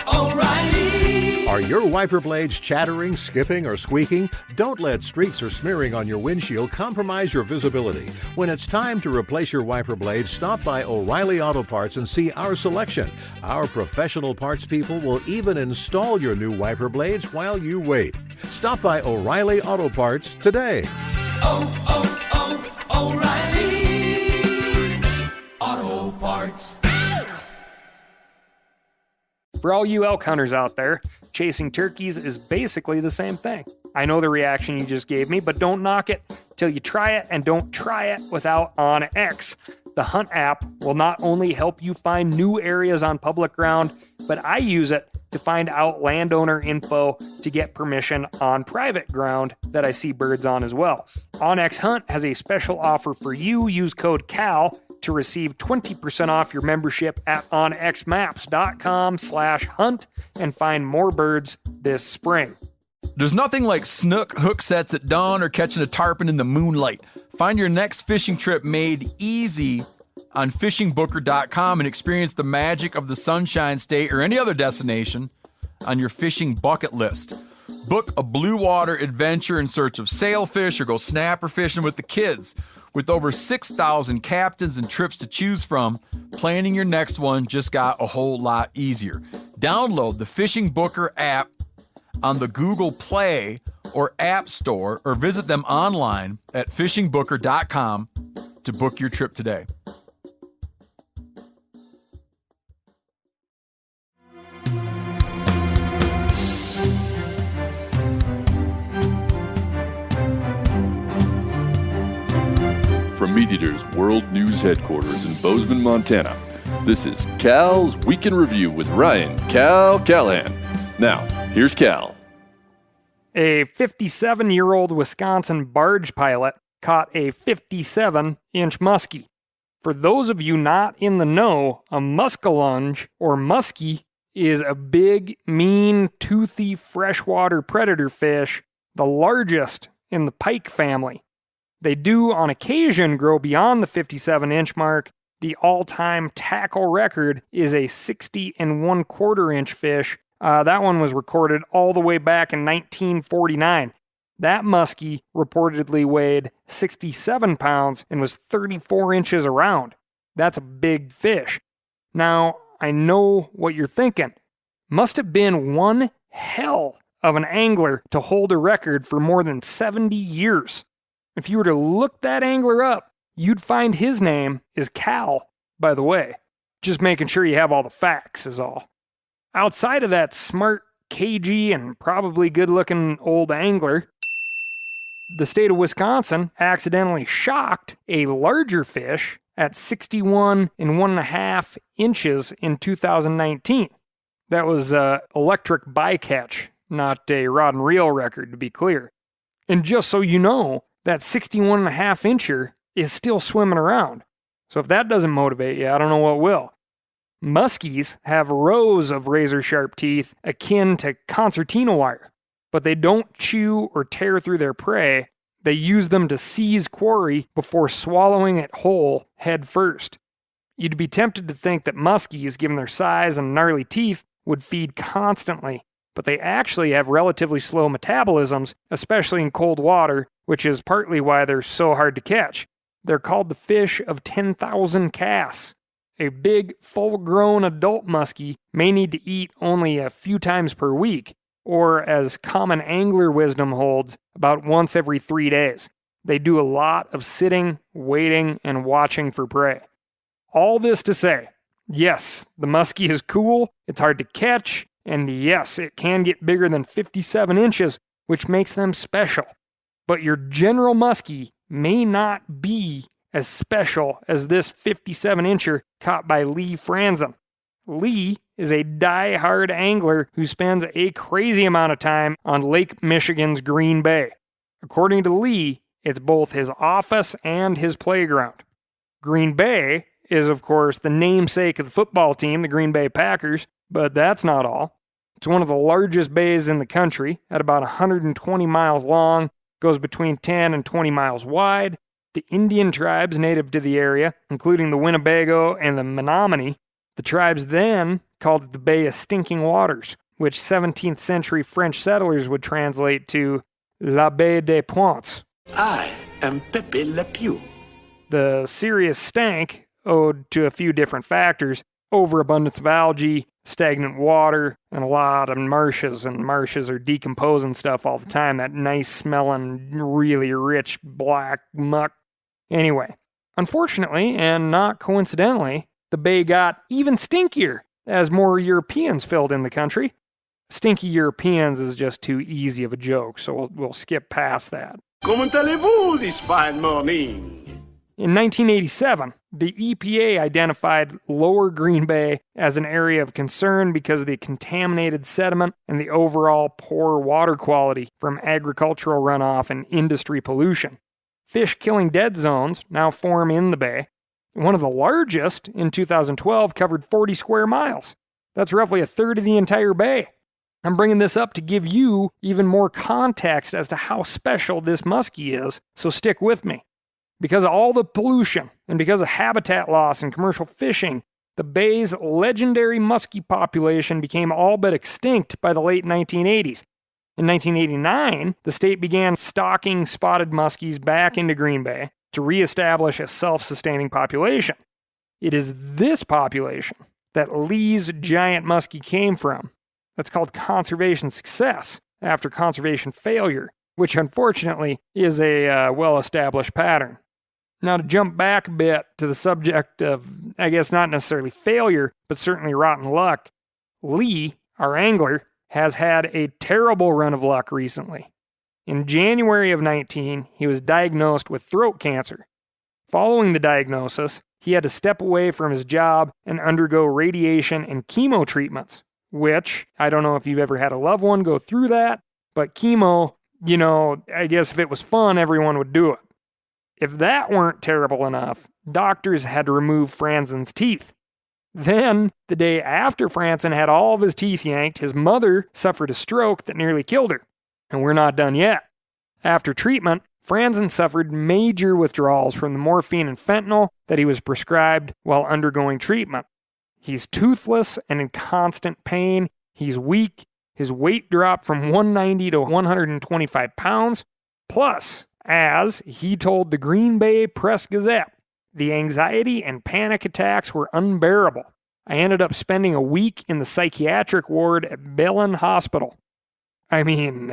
O'Reilly. Are your wiper blades chattering, skipping, or squeaking? Don't let streaks or smearing on your windshield compromise your visibility. When it's time to replace your wiper blades, stop by O'Reilly Auto Parts and see our selection. Our professional parts people will even install your new wiper blades while you wait. Stop by O'Reilly Auto Parts today. O'Reilly Auto Parts. For all you elk hunters out there, chasing turkeys is basically the same thing. I know the reaction you just gave me, but don't knock it till you try it, and don't try it without OnX. The Hunt app will not only help you find new areas on public ground, but I use it to find out landowner info to get permission on private ground that I see birds on as well. OnX Hunt has a special offer for you. Use code CAL to receive 20% off your membership at onxmaps.com/hunt and find more birds this spring. There's nothing like snook hook sets at dawn or catching a tarpon in the moonlight. Find your next fishing trip made easy on fishingbooker.com and experience the magic of the Sunshine State or any other destination on your fishing bucket list. Book a blue water adventure in search of sailfish or go snapper fishing with the kids. With over 6,000 captains and trips to choose from, planning your next one just got a whole lot easier. Download the Fishing Booker app on the Google Play or App Store, or visit them online at fishingbooker.com to book your trip today. From Meat Eater's World News Headquarters in Bozeman, Montana, this is Cal's Week in Review with Ryan Cal Callahan. Now, here's Cal. A 57-year-old Wisconsin barge pilot caught a 57-inch muskie. For those of you not in the know, a muskellunge, or muskie, is a big, mean, toothy freshwater predator fish, the largest in the pike family. They do, on occasion, grow beyond the 57-inch mark. The all-time tackle record is a 60 1/4-inch fish. That one was recorded all the way back in 1949. That muskie reportedly weighed 67 pounds and was 34 inches around. That's a big fish. Now, I know what you're thinking. Must have been one hell of an angler to hold a record for more than 70 years. If you were to look that angler up, you'd find his name is Cal, by the way. Just making sure you have all the facts is all. Outside of that smart, cagey, and probably good-looking old angler, the state of Wisconsin accidentally shocked a larger fish at 61 1/2 inches in 2019. That was electric bycatch, not a rod and reel record, to be clear. And just so you know, that 61 1/2 incher is still swimming around. So if that doesn't motivate you, I don't know what will. Muskies have rows of razor-sharp teeth akin to concertina wire, but they don't chew or tear through their prey. They use them to seize quarry before swallowing it whole head first. You'd be tempted to think that muskies, given their size and gnarly teeth, would feed constantly, but they actually have relatively slow metabolisms, especially in cold water, which is partly why they're so hard to catch. They're called the fish of 10,000 casts. A big, full-grown adult muskie may need to eat only a few times per week, or as common angler wisdom holds, about once every 3 days. They do a lot of sitting, waiting, and watching for prey. All this to say, yes, the muskie is cool, it's hard to catch, and yes, it can get bigger than 57 inches, which makes them special. But your general muskie may not be as special as this 57-incher caught by Lee Franzen. Lee is a die-hard angler who spends a crazy amount of time on Lake Michigan's Green Bay. According to Lee, it's both his office and his playground. Green Bay is, of course, the namesake of the football team, the Green Bay Packers, but that's not all. It's one of the largest bays in the country, at about 120 miles long, goes between 10 and 20 miles wide. The Indian tribes native to the area, including the Winnebago and the Menominee, The tribes then called it the Bay of Stinking Waters, which 17th century French settlers would translate to La Baie des Pointes. I am Pepe Le Pew. The serious stank owed to a few different factors: overabundance of algae, stagnant water, and a lot of marshes, and marshes are decomposing stuff all the time, that nice smelling, really rich black muck. Anyway, unfortunately, and not coincidentally, the bay got even stinkier as more Europeans filled in the country. Stinky Europeans is just too easy of a joke, so we'll skip past that. Comment allez-vous this fine morning? In 1987, the EPA identified Lower Green Bay as an area of concern because of the contaminated sediment and the overall poor water quality from agricultural runoff and industry pollution. Fish-killing dead zones now form in the bay. One of the largest, in 2012, covered 40 square miles. That's roughly a third of the entire bay. I'm bringing this up to give you even more context as to how special this muskie is, so stick with me. Because of all the pollution and because of habitat loss and commercial fishing, the bay's legendary muskie population became all but extinct by the late 1980s. In 1989, the state began stocking spotted muskies back into Green Bay to reestablish a self-sustaining population. It is this population that Lee's giant muskie came from. That's called conservation success after conservation failure, which unfortunately is a well-established pattern. Now, to jump back a bit to the subject of, I guess not necessarily failure, but certainly rotten luck, Lee, our angler, has had a terrible run of luck recently. In January of 19, he was diagnosed with throat cancer. Following the diagnosis, he had to step away from his job and undergo radiation and chemo treatments, which, I don't know if you've ever had a loved one go through that, but chemo, I guess if it was fun, everyone would do it. If that weren't terrible enough, doctors had to remove Franzen's teeth. Then, the day after Franzen had all of his teeth yanked, his mother suffered a stroke that nearly killed her. And we're not done yet. After treatment, Franzen suffered major withdrawals from the morphine and fentanyl that he was prescribed while undergoing treatment. He's toothless and in constant pain. He's weak. His weight dropped from 190 to 125 pounds. Plus, as he told the Green Bay Press-Gazette, the anxiety and panic attacks were unbearable. I ended up spending a week in the psychiatric ward at Belen Hospital. I mean,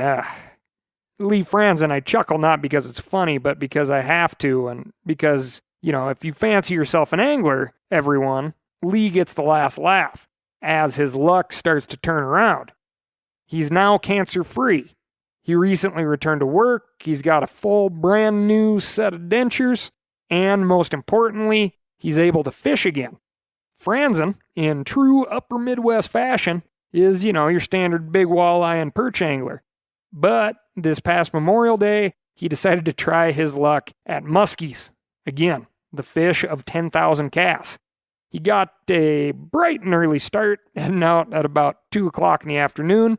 Lee Franzen, I chuckle not because it's funny, but because I have to, and because, if you fancy yourself an angler, everyone, Lee gets the last laugh as his luck starts to turn around. He's now cancer-free. He recently returned to work, he's got a full brand new set of dentures, and most importantly, he's able to fish again. Franzen, in true upper Midwest fashion, is, your standard big walleye and perch angler. But this past Memorial Day, he decided to try his luck at muskies. Again, the fish of 10,000 casts. He got a bright and early start, heading out at about 2 o'clock in the afternoon.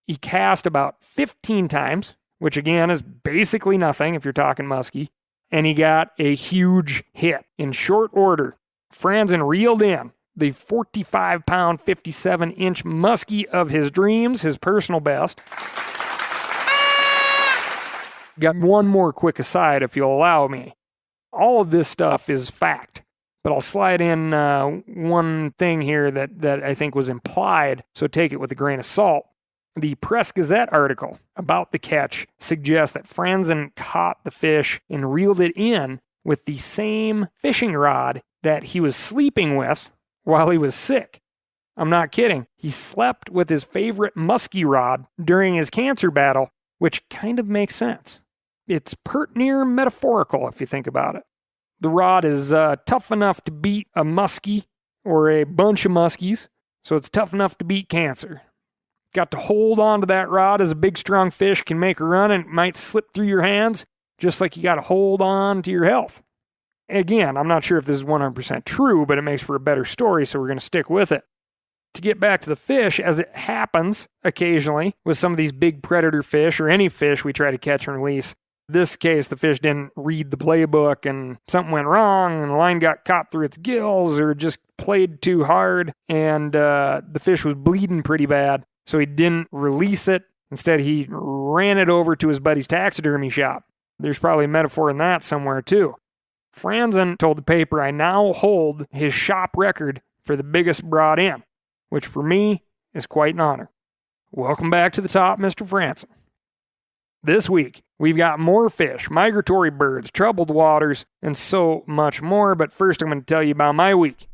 He cast about 15 times, which again is basically nothing if you're talking muskie, and he got a huge hit. In short order, Franzen reeled in the 45-pound, 57-inch muskie of his dreams, his personal best. Got one more quick aside, if you'll allow me. All of this stuff is fact, but I'll slide in one thing here that I think was implied, so take it with a grain of salt. The Press-Gazette article about the catch suggests that Franzen caught the fish and reeled it in with the same fishing rod that he was sleeping with while he was sick. I'm not kidding. He slept with his favorite muskie rod during his cancer battle, which kind of makes sense. It's pert near metaphorical if you think about it. The rod is tough enough to beat a muskie or a bunch of muskies, so it's tough enough to beat cancer. Got to hold on to that rod as a big strong fish can make a run and it might slip through your hands, just like you got to hold on to your health. Again, I'm not sure if this is 100% true, but it makes for a better story, so we're going to stick with it. To get back to the fish, as it happens occasionally with some of these big predator fish or any fish we try to catch and release, This case, the fish didn't read the playbook and something went wrong and the line got caught through its gills or just played too hard and the fish was bleeding pretty bad. So he didn't release it. Instead, he ran it over to his buddy's taxidermy shop. There's probably a metaphor in that somewhere too. Franzen told the paper I now hold his shop record for the biggest brought in, which for me is quite an honor. Welcome back to the top, Mr. Franzen. This week, we've got more fish, migratory birds, troubled waters, and so much more, but first I'm going to tell you about my week.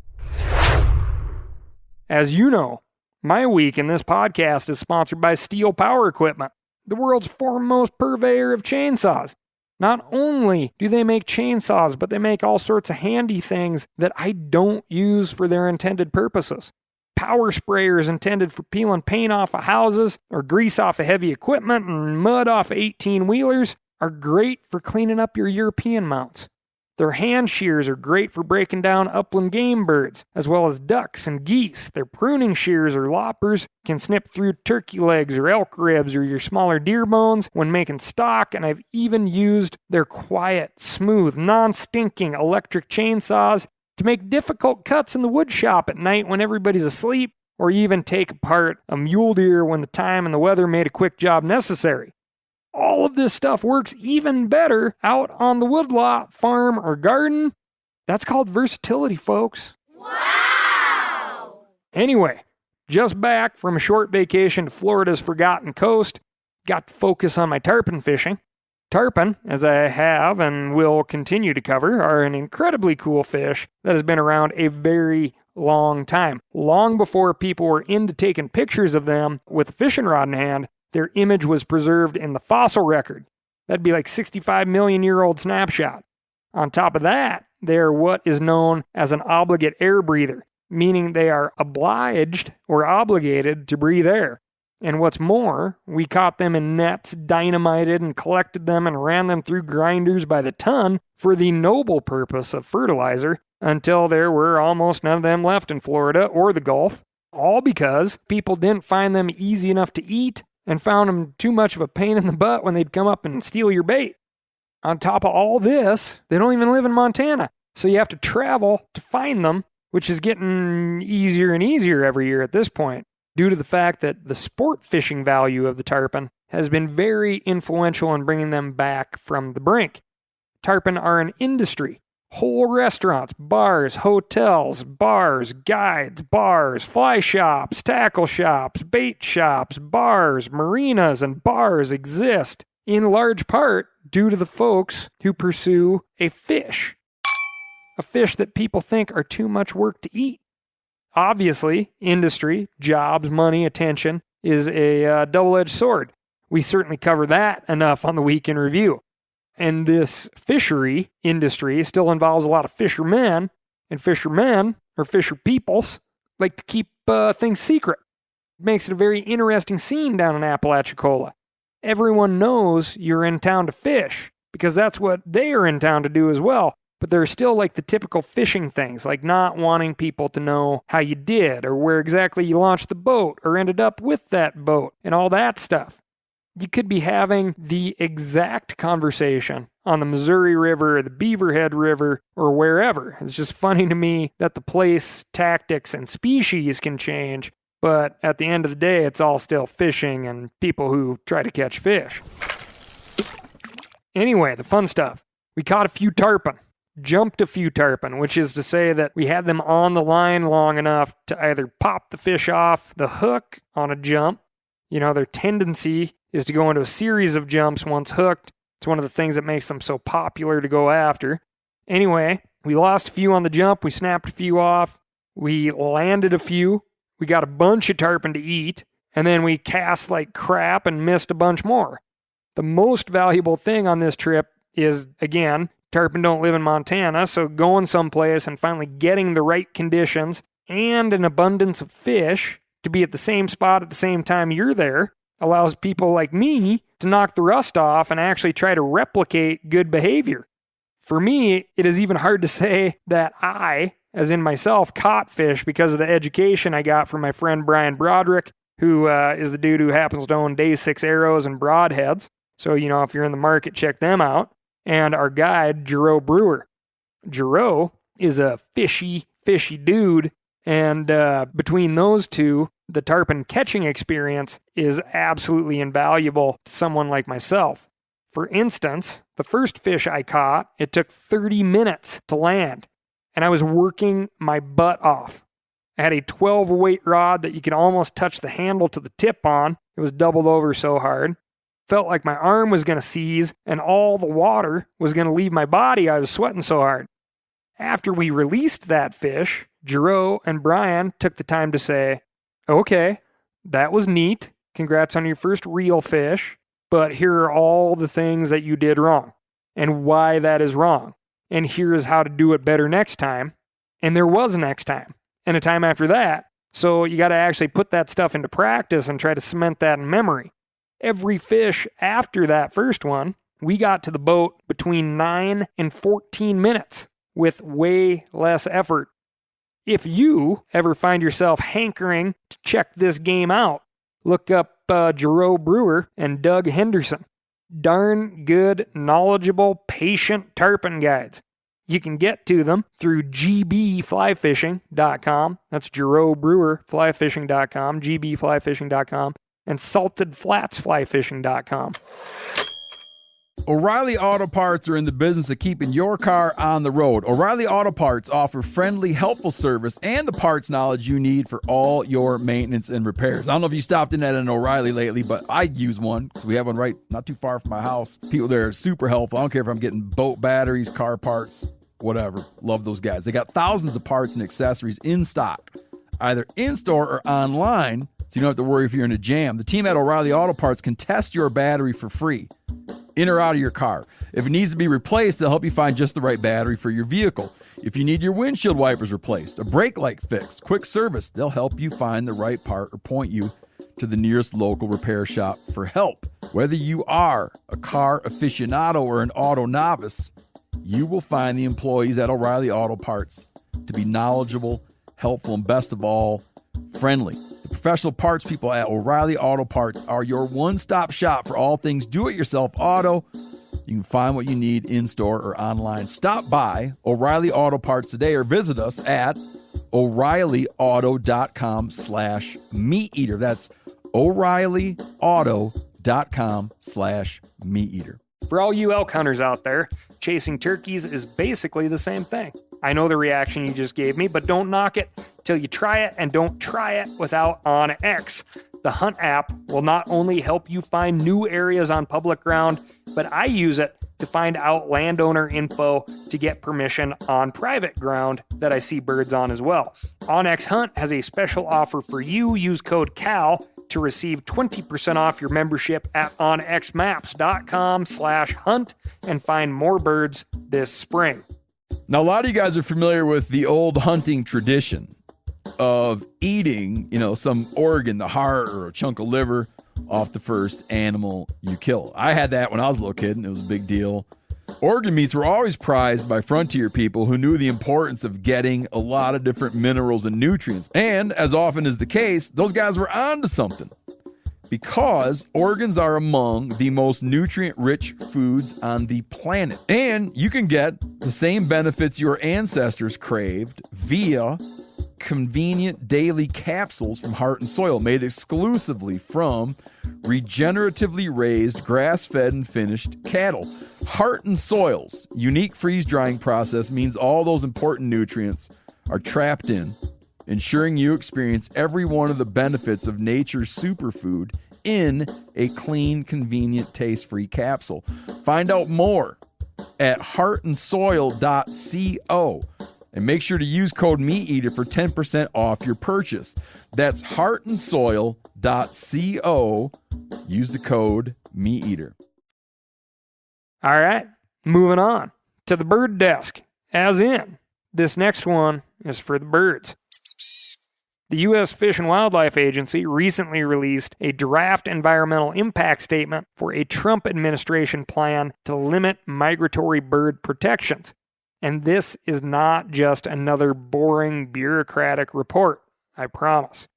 As you know, my week in this podcast is sponsored by Steel Power Equipment, the world's foremost purveyor of chainsaws. Not only do they make chainsaws, but they make all sorts of handy things that I don't use for their intended purposes. Power sprayers intended for peeling paint off of houses or grease off of heavy equipment and mud off of 18-wheelers are great for cleaning up your European mounts. Their hand shears are great for breaking down upland game birds, as well as ducks and geese. Their pruning shears or loppers can snip through turkey legs or elk ribs or your smaller deer bones when making stock, and I've even used their quiet, smooth, non-stinking electric chainsaws to make difficult cuts in the wood shop at night when everybody's asleep, or even take apart a mule deer when the time and the weather made a quick job necessary. All of this stuff works even better out on the woodlot, farm, or garden. That's called versatility, folks. Wow! Anyway, just back from a short vacation to Florida's Forgotten Coast, got to focus on my tarpon fishing. Tarpon, as I have and will continue to cover, are an incredibly cool fish that has been around a very long time. Long before people were into taking pictures of them with a fishing rod in hand, their image was preserved in the fossil record. That'd be like 65 million year old snapshot. On top of that, they're what is known as an obligate air breather, meaning they are obliged or obligated to breathe air. And what's more, we caught them in nets, dynamited and collected them and ran them through grinders by the ton for the noble purpose of fertilizer until there were almost none of them left in Florida or the Gulf, all because people didn't find them easy enough to eat and found them too much of a pain in the butt when they'd come up and steal your bait. On top of all this, they don't even live in Montana, so you have to travel to find them, which is getting easier and easier every year at this point, due to the fact that the sport fishing value of the tarpon has been very influential in bringing them back from the brink. Tarpon are an industry. Whole restaurants, bars, hotels, bars, guides, bars, fly shops, tackle shops, bait shops, bars, marinas, and bars exist, in large part due to the folks who pursue a fish that people think are too much work to eat. Obviously, industry, jobs, money, attention is a double-edged sword. We certainly cover that enough on the Week in Review. And this fishery industry still involves a lot of fishermen, and fishermen, or fisher peoples, like to keep things secret. It makes it a very interesting scene down in Apalachicola. Everyone knows you're in town to fish, because that's what they are in town to do as well. But there are still like the typical fishing things, like not wanting people to know how you did, or where exactly you launched the boat, or ended up with that boat, and all that stuff. You could be having the exact conversation on the Missouri River, or the Beaverhead River, or wherever. It's just funny to me that the place, tactics, and species can change, but at the end of the day, it's all still fishing and people who try to catch fish. Anyway, the fun stuff. We caught a few tarpon. Jumped a few tarpon, which is to say that we had them on the line long enough to either pop the fish off the hook on a jump. You know, their tendency is to go into a series of jumps once hooked. It's one of the things that makes them so popular to go after. Anyway, we lost a few on the jump. We snapped a few off. We landed a few. We got a bunch of tarpon to eat. And then we cast like crap and missed a bunch more. The most valuable thing on this trip is, again, tarpon don't live in Montana, so going someplace and finally getting the right conditions and an abundance of fish to be at the same spot at the same time you're there allows people like me to knock the rust off and actually try to replicate good behavior. For me, it is even hard to say that I, as in myself, caught fish because of the education I got from my friend Brian Broderick, who is the dude who happens to own Day 6 Arrows and Broadheads. So, if you're in the market, check them out. And our guide, Giroux Brewer. Giroux is a fishy dude. And between those two, the tarpon catching experience is absolutely invaluable to someone like myself. For instance, the first fish I caught, it took 30 minutes to land, and I was working my butt off. I had a 12-weight rod that you could almost touch the handle to the tip on. It was doubled over so hard. Felt like my arm was going to seize, and all the water was going to leave my body. I was sweating so hard. After we released that fish, Giroux and Brian took the time to say, "Okay, that was neat. Congrats on your first real fish. But here are all the things that you did wrong and why that is wrong. And here's how to do it better next time." And there was a next time and a time after that. So you got to actually put that stuff into practice and try to cement that in memory. Every fish after that first one, we got to the boat between 9 and 14 minutes with way less effort. If you ever find yourself hankering to check this game out, look up Giroux Brewer and Doug Henderson. Darn good, knowledgeable, patient tarpon guides. You can get to them through gbflyfishing.com. That's Giroux Brewer flyfishing.com, gbflyfishing.com, and saltedflatsflyfishing.com. O'Reilly Auto Parts are in the business of keeping your car on the road. O'Reilly Auto Parts offer friendly, helpful service and the parts knowledge you need for all your maintenance and repairs. I don't know if you stopped in at an O'Reilly lately, but I use one because we have one right not too far from my house. People there are super helpful. I don't care if I'm getting boat batteries, car parts, whatever. Love those guys. They got thousands of parts and accessories in stock, either in-store or online, so you don't have to worry if you're in a jam. The team at O'Reilly Auto Parts can test your battery for free, in or out of your car. If it needs to be replaced, they'll help you find just the right battery for your vehicle. If you need your windshield wipers replaced, a brake light fixed, quick service, they'll help you find the right part or point you to the nearest local repair shop for help. Whether you are a car aficionado or an auto novice, you will find the employees at O'Reilly Auto Parts to be knowledgeable, helpful, and best of all, friendly. The professional parts people at O'Reilly Auto Parts are your one-stop shop for all things do-it-yourself auto. You can find what you need in-store or online. Stop by O'Reilly Auto Parts today or visit us at O'ReillyAuto.com/meateater. That's O'ReillyAuto.com/meateater. For all you elk hunters out there, chasing turkeys is basically the same thing. I know the reaction you just gave me, but don't knock it till you try it, and don't try it without OnX. The Hunt app will not only help you find new areas on public ground, but I use it to find out landowner info to get permission on private ground that I see birds on as well. OnX Hunt has a special offer for you. Use code CAL to receive 20% off your membership at onxmaps.com/hunt and find more birds this spring. Now, a lot of you guys are familiar with the old hunting tradition of eating, some organ, the heart or a chunk of liver off the first animal you kill. I had that when I was a little kid, and it was a big deal. Organ meats were always prized by frontier people who knew the importance of getting a lot of different minerals and nutrients. And as often is the case, those guys were onto something, because organs are among the most nutrient-rich foods on the planet. And you can get the same benefits your ancestors craved via convenient daily capsules from Heart and Soil, made exclusively from regeneratively raised, grass-fed, and finished cattle. Heart and Soil's unique freeze-drying process means all those important nutrients are trapped in, ensuring you experience every one of the benefits of nature's superfood in a clean, convenient, taste-free capsule. Find out more at heartandsoil.co and make sure to use code MeatEater for 10% off your purchase. That's heartandsoil.co. Use the code MeatEater. All right, moving on to the bird desk. As in, this next one is for the birds. The U.S. Fish and Wildlife Agency recently released a draft environmental impact statement for a Trump administration plan to limit migratory bird protections. And this is not just another boring bureaucratic report, I promise.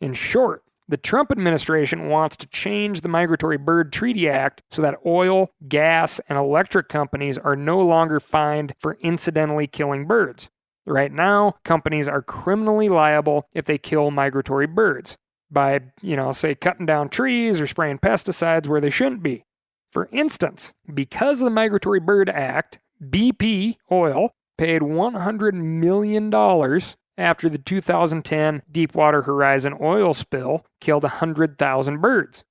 In short, The Trump administration wants to change the Migratory Bird Treaty Act so that oil, gas, and electric companies are no longer fined for incidentally killing birds. Right now, companies are criminally liable if they kill migratory birds by, say cutting down trees or spraying pesticides where they shouldn't be. For instance, because of the Migratory Bird Act, BP Oil paid $100 million after the 2010 Deepwater Horizon oil spill killed 100,000 birds.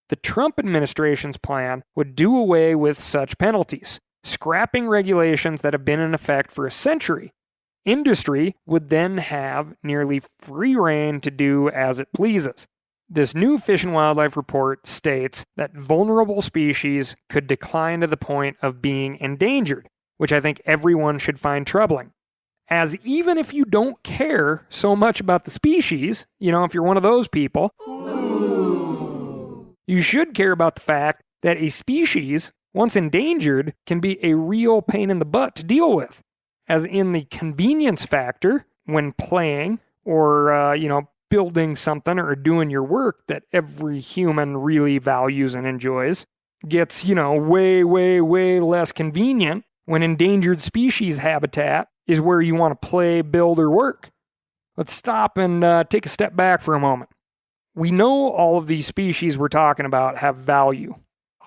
The Trump administration's plan would do away with such penalties, scrapping regulations that have been in effect for a century. Industry would then have nearly free rein to do as it pleases. This new Fish and Wildlife report states that vulnerable species could decline to the point of being endangered, which I think everyone should find troubling. As even if you don't care so much about the species, if you're one of those people, you should care about the fact that a species, once endangered, can be a real pain in the butt to deal with. As in the convenience factor when playing or, building something or doing your work that every human really values and enjoys gets, way, way, way less convenient when endangered species habitat is where you want to play, build, or work. Let's stop and take a step back for a moment. We know all of these species we're talking about have value,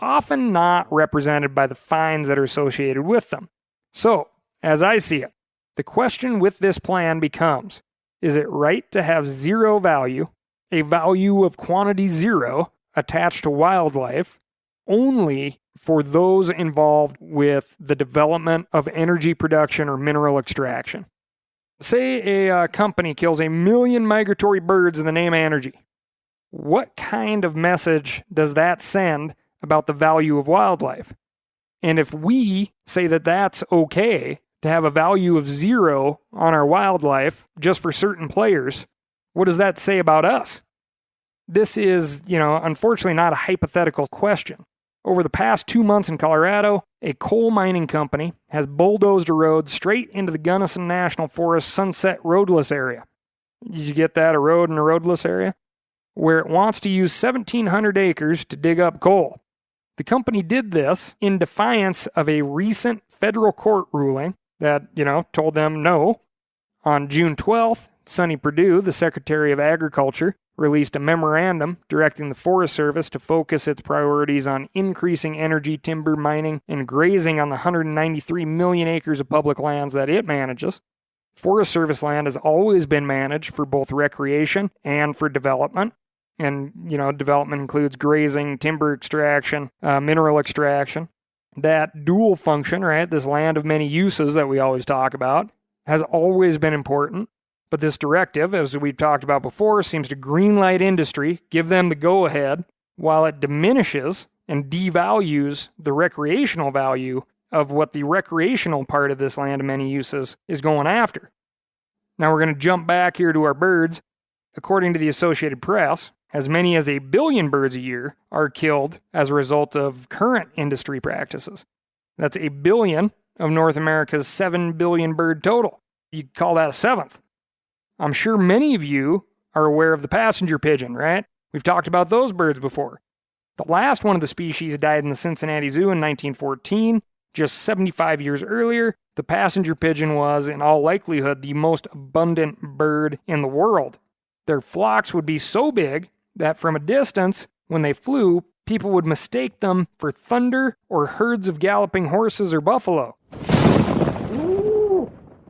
often not represented by the fines that are associated with them. So, as I see it, the question with this plan becomes, is it right to have zero value, a value of quantity zero, attached to wildlife, only for those involved with the development of energy production or mineral extraction? Say a company kills 1 million migratory birds in the name of energy. What kind of message does that send about the value of wildlife? And if we say that that's okay to have a value of zero on our wildlife just for certain players, what does that say about us? This is, unfortunately not a hypothetical question. Over the past 2 months in Colorado, a coal mining company has bulldozed a road straight into the Gunnison National Forest Sunset Roadless area. Did you get that, a road in a roadless area? Where it wants to use 1,700 acres to dig up coal. The company did this in defiance of a recent federal court ruling that, told them no. On June 12th, Sonny Perdue, the Secretary of Agriculture, released a memorandum directing the Forest Service to focus its priorities on increasing energy, timber mining, and grazing on the 193 million acres of public lands that it manages. Forest Service land has always been managed for both recreation and for development. And, development includes grazing, timber extraction, mineral extraction. That dual function, right, this land of many uses that we always talk about, has always been important. But this directive, as we've talked about before, seems to greenlight industry, give them the go-ahead, while it diminishes and devalues the recreational value of what the recreational part of this land of many uses is going after. Now we're going to jump back here to our birds. According to the Associated Press, as many as 1 billion birds a year are killed as a result of current industry practices. That's 1 billion of North America's 7 billion bird total. You could call that a seventh. I'm sure many of you are aware of the passenger pigeon, right? We've talked about those birds before. The last one of the species died in the Cincinnati Zoo in 1914. Just 75 years earlier, the passenger pigeon was, in all likelihood, the most abundant bird in the world. Their flocks would be so big that from a distance, when they flew, people would mistake them for thunder or herds of galloping horses or buffalo.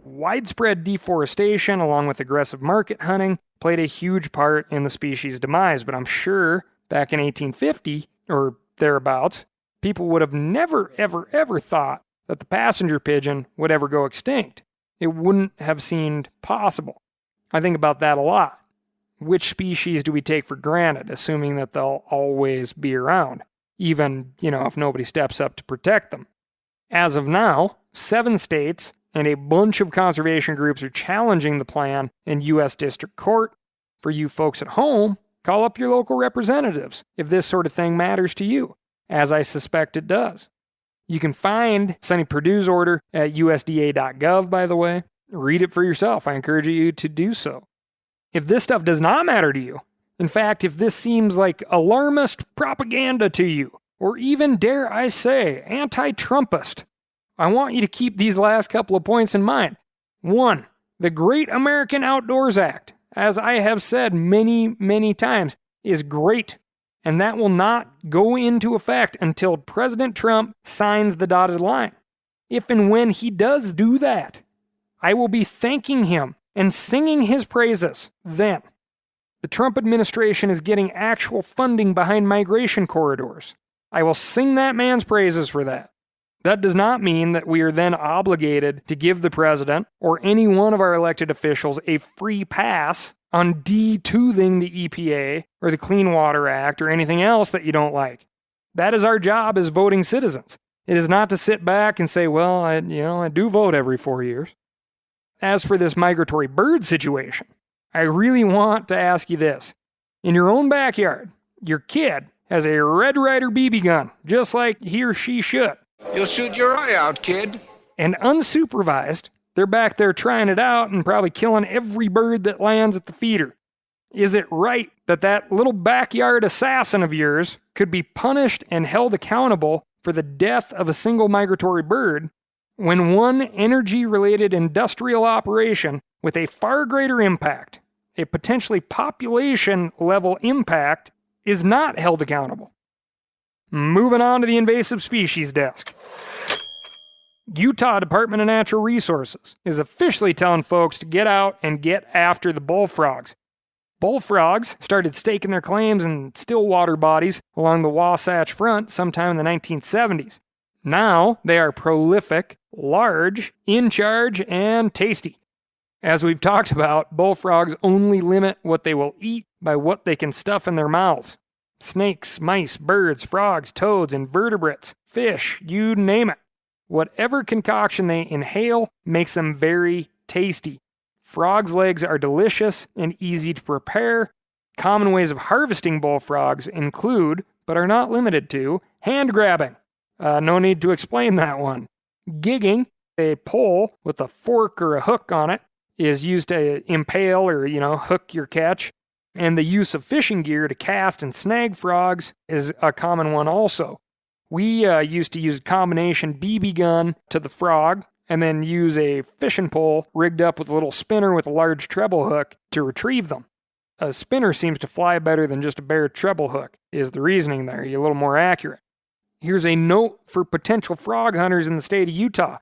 Widespread deforestation, along with aggressive market hunting, played a huge part in the species' demise, but I'm sure back in 1850 or thereabouts, people would have never, ever, ever thought that the passenger pigeon would ever go extinct. It wouldn't have seemed possible. I think about that a lot. Which species do we take for granted, assuming that they'll always be around, even, if nobody steps up to protect them? As of now, 7 states and a bunch of conservation groups are challenging the plan in U.S. District Court. For you folks at home, call up your local representatives if this sort of thing matters to you, as I suspect it does. You can find Sonny Perdue's order at USDA.gov, by the way. Read it for yourself. I encourage you to do so. If this stuff does not matter to you, In fact, if this seems like alarmist propaganda to you, or even, dare I say, anti-Trumpist, I want you to keep these last couple of points in mind. 1. The Great American Outdoors Act, as I have said many, many times, is great, and that will not go into effect until President Trump signs the dotted line. If and when he does do that, I will be thanking him and singing his praises then. The Trump administration is getting actual funding behind migration corridors. I will sing that man's praises for that. That does not mean that we are then obligated to give the president or any one of our elected officials a free pass on detoothing the EPA or the Clean Water Act or anything else that you don't like. That is our job as voting citizens. It is not to sit back and say, well, I do vote every 4 years. As for this migratory bird situation, I really want to ask you this. In your own backyard, your kid has a Red Ryder BB gun, just like he or she should. You'll shoot your eye out, kid. And unsupervised, they're back there trying it out and probably killing every bird that lands at the feeder. Is it right that that little backyard assassin of yours could be punished and held accountable for the death of a single migratory bird when one energy-related industrial operation with a far greater impact, a potentially population-level impact, is not held accountable? Moving on to the invasive species desk. Utah Department of Natural Resources is officially telling folks to get out and get after the bullfrogs. Bullfrogs started staking their claims in still water bodies along the Wasatch Front sometime in the 1970s. Now they are prolific, large, in charge, and tasty. As we've talked about, bullfrogs only limit what they will eat by what they can stuff in their mouths. Snakes, mice, birds, frogs, toads, invertebrates, fish, you name it. Whatever concoction they inhale makes them very tasty. Frogs' legs are delicious and easy to prepare. Common ways of harvesting bullfrogs include, but are not limited to, hand grabbing. No need to explain that one. Gigging, a pole with a fork or a hook on it, is used to impale or, hook your catch. And the use of fishing gear to cast and snag frogs is a common one also. We used to use a combination BB gun to the frog and then use a fishing pole rigged up with a little spinner with a large treble hook to retrieve them. A spinner seems to fly better than just a bare treble hook, is the reasoning there. You're a little more accurate. Here's a note for potential frog hunters in the state of Utah.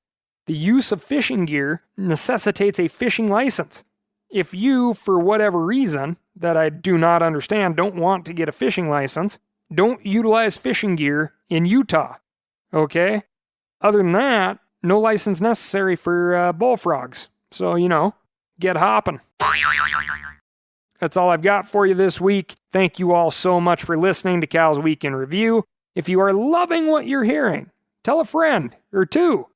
The use of fishing gear necessitates a fishing license. If you, for whatever reason that I do not understand, don't want to get a fishing license, don't utilize fishing gear in Utah. Okay? Other than that, no license necessary for bullfrogs. So, get hopping. That's all I've got for you this week. Thank you all so much for listening to Cal's Week in Review. If you are loving what you're hearing, tell a friend or two.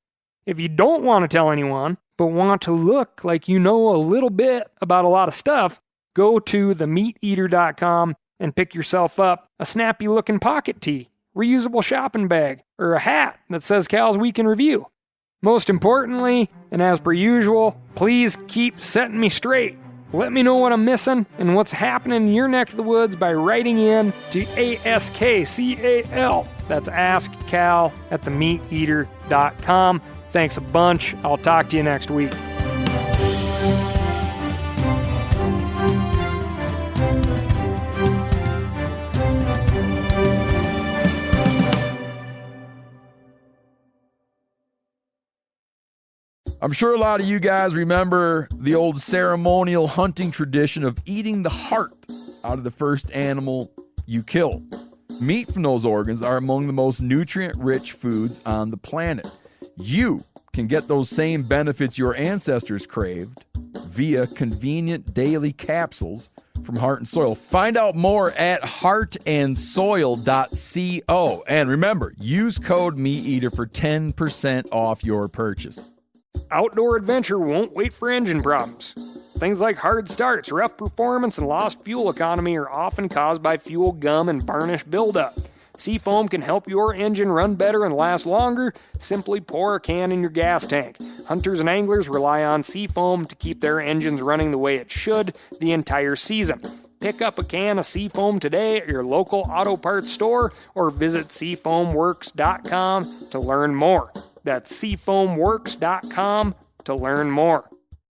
If you don't want to tell anyone, but want to look like you know a little bit about a lot of stuff, go to themeateater.com and pick yourself up a snappy-looking pocket tee, reusable shopping bag, or a hat that says Cal's Week in Review. Most importantly, and as per usual, please keep setting me straight. Let me know what I'm missing and what's happening in your neck of the woods by writing in to ASKCAL. That's AskCal at themeateater.com. Thanks a bunch. I'll talk to you next week. I'm sure a lot of you guys remember the old ceremonial hunting tradition of eating the heart out of the first animal you kill. Meat from those organs are among the most nutrient-rich foods on the planet. You can get those same benefits your ancestors craved via convenient daily capsules from Heart and Soil. Find out more at heartandsoil.co. And remember, use code MeatEater for 10% off your purchase. Outdoor adventure won't wait for engine problems. Things like hard starts, rough performance, and lost fuel economy are often caused by fuel gum and varnish buildup. Seafoam can help your engine run better and last longer. Simply pour a can in your gas tank. Hunters and anglers rely on Seafoam to keep their engines running the way it should the entire season. Pick up a can of Seafoam today at your local auto parts store or visit seafoamworks.com to learn more. That's seafoamworks.com to learn more.